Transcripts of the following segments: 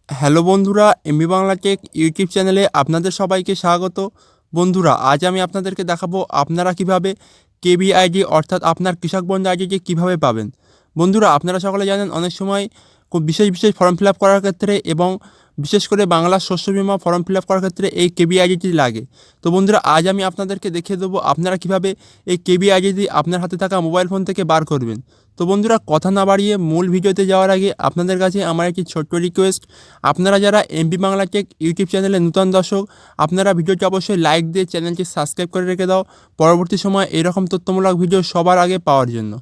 Hello বন্ধুরা, MB Bangla take YouTube চ্যানেলে আপনাদের সবাইকে স্বাগত। বন্ধুরা, আজ আমি আপনাদেরকে দেখাবো আপনারা কিভাবে কেবিআইডি অর্থাৎ আপনার কৃষক বন্ধু আইডিটি কীভাবে পাবেন। বন্ধুরা, আপনারা সকলে জানেন অনেক সময় খুব বিশেষ বিশেষ ফর্ম ফিল আপ করার ক্ষেত্রে এবং বিশেষ করে বাংলা শস্য বীমা ফর্ম ফিল আপ করার ক্ষেত্রে এই কেবিআইডিটি লাগে। তো বন্ধুরা, আজ আমি আপনাদেরকে দেখিয়ে দেবো আপনারা কিভাবে এই কেবিআইডিটি আপনার হাতে থাকা মোবাইল ফোন থেকে বার করবেন। তো বন্ধুরা, কথা না বাড়িয়ে মূল ভিডিওতে যাওয়ার আগে আপনাদের কাছে আমার একটি ছোট্ট রিকোয়েস্ট, আপনারা যারা এমবি বাংলা টেক ইউটিউব চ্যানেলে নতুন দর্শক, আপনারা ভিডিওটি অবশ্যই লাইক দিয়ে চ্যানেলটি সাবস্ক্রাইব করে রেখে দাও পরবর্তী সময় এরকম তথ্যমূলক ভিডিও সবার আগে পাওয়ার জন্য।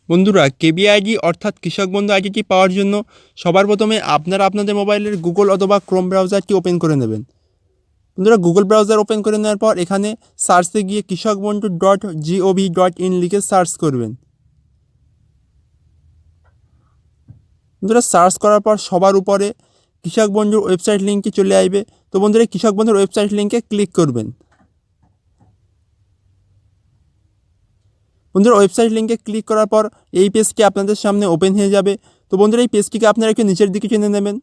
বন্ধুরা, কেবিআইডি অর্থাৎ কৃষক বন্ধু আইডিটি পাওয়ার জন্য সবার প্রথমে আপনারা আপনাদের মোবাইলের গুগল অথবা ক্রোম ব্রাউজারটি ওপেন করে নেবেন। বন্ধুরা, গুগল ব্রাউজার ওপেন করে নেওয়ার পর এখানে সার্চে গিয়ে kishakbandhu.gov.in লিখে সার্চ করবেন। বন্ধুরা, সার্চ করার পর সবার উপরে কৃষক বন্ধুর ওয়েবসাইট লিঙ্কটি চলে আসবে। তো বন্ধুরা, কৃষক বন্ধুর ওয়েবসাইট লিঙ্কে ক্লিক করবেন। বন্ধুরা, ওয়েবসাইট লিঙ্কে ক্লিক করার পর এই পেজটি আপনাদের সামনে ওপেন হয়ে যাবে। তো বন্ধুরা, এই পেজটিকে আপনারা একটু নিচের দিকে টেনে নেবেন।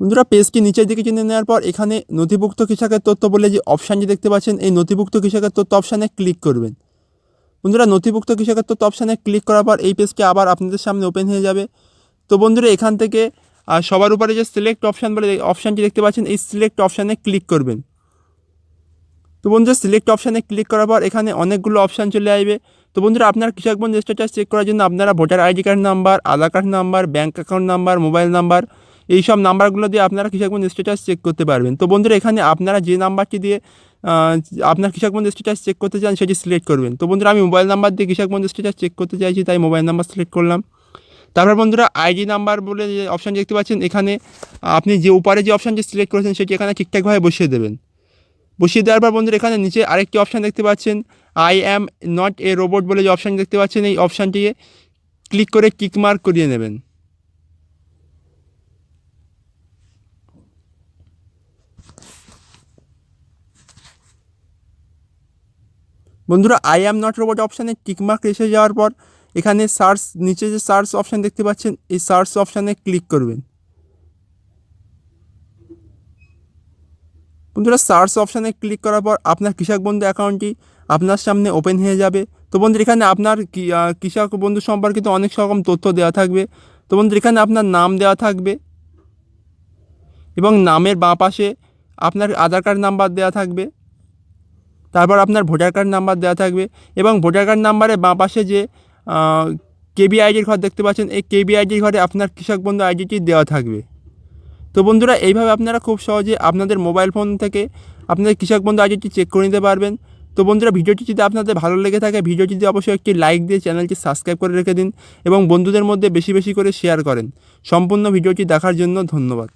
বন্ধুরা, পেজটি নিচের দিকে টেনে নেওয়ার পর এখানে নথিভুক্ত কৃষকের তথ্য বলে যে অপশানটি দেখতে পাচ্ছেন, এই নথিভুক্ত কৃষকের তথ্য অপশানে ক্লিক করবেন। বন্ধুরা, নথিভুক্ত কৃষকের তথ্য অপশানে ক্লিক করার পর এই পেজটি আবার আপনাদের সামনে ওপেন হয়ে যাবে। তো বন্ধুরা, এখান থেকে সবার উপরে যে সিলেক্ট অপশান বলে অপশানটি দেখতে পাচ্ছেন, এই সিলেক্ট অপশানে ক্লিক করবেন। তো বন্ধুরা, সিলেক্ট অপশানে ক্লিক করার পর এখানে অনেকগুলো অপশান চলে আসবে। তো বন্ধুরা, আপনার কৃষক বন্ধু স্ট্যাটাস চেক করার জন্য আপনারা voter ID card number, Aadhaar card number, bank account number, mobile number, এই সব নাম্বারগুলো দিয়ে আপনারা কৃষক বন্ধু স্ট্যাটাস চেক করতে পারবেন। তো বন্ধুরা, এখানে আপনারা যে নাম্বারটি দিয়ে আপনার কৃষক বন্ধু স্ট্যাটাস চেক করতে চান সেটি সিলেক্ট করবেন। তো বন্ধুরা, আমি মোবাইল নাম্বার দিয়ে কৃষক বন্ধু স্ট্যাটাস চেক করতে চাইছি, তাই মোবাইল নাম্বার সিলেক্ট করলাম। তারপর বন্ধুরা, আইডি নাম্বার বলে যে অপশান দেখতে পাচ্ছেন, এখানে আপনি যে উপরে যে অপশানটি সিলেক্ট করেছেন সেটি এখানে ঠিকঠাকভাবে বসিয়ে দেবেন। বসিয়ে দেওয়ার পর বন্ধুরা, এখানে নিচে আরেকটি অপশান দেখতে পাচ্ছেন, I am not a robot বলে যে অপশান দেখতে পাচ্ছেন, এই অপশানটিকে ক্লিক করে টিক মার্ক করিয়ে নেবেন। বন্ধুরা, আই অ্যাম নট রোবট অপশানে টিক মার্ক এসে যাওয়ার পর এখানে সার্চ, নিচে যে সার্চ অপশান দেখতে পাচ্ছেন, এই সার্চ অপশানে ক্লিক করবেন। বন্ধুরা, সার্চ অপশানে ক্লিক করার পর আপনার কৃষক বন্ধু অ্যাকাউন্টটি আপনার সামনে ওপেন হয়ে যাবে। তো বন্ধুরা, এখানে আপনার কৃষক বন্ধু সম্পর্কিত অনেক রকম তথ্য দেওয়া থাকবে। তো বন্ধুরা, এখানে আপনার নাম দেওয়া থাকবে এবং নামের বাঁ পাশে আপনার আধার কার্ড নাম্বার দেওয়া থাকবে। তারপর আপনার ভোটার কার্ড নাম্বার দেওয়া থাকবে এবং ভোটার কার্ড নাম্বারে বাঁ পাশে যে কেবিআইডির ঘর দেখতে পাচ্ছেন, এই কেবিআইডির ঘরে আপনার কৃষক বন্ধু আইডিটি দেওয়া থাকবে। তো বন্ধুরা, এইভাবে আপনারা খুব সহজে আপনাদের মোবাইল ফোন থেকে আপনাদের কৃষক বন্ধু আইডিটি চেক করে নিতে পারবেন। তো বন্ধুরা, ভিডিওটি যদি আপনাদের ভালো লেগে থাকে ভিডিওটিতে অবশ্যই একটি লাইক দিয়ে চ্যানেলটি সাবস্ক্রাইব করে রেখে দিন এবং বন্ধুদের মধ্যে বেশি বেশি করে শেয়ার করেন। সম্পূর্ণ ভিডিওটি দেখার জন্য ধন্যবাদ।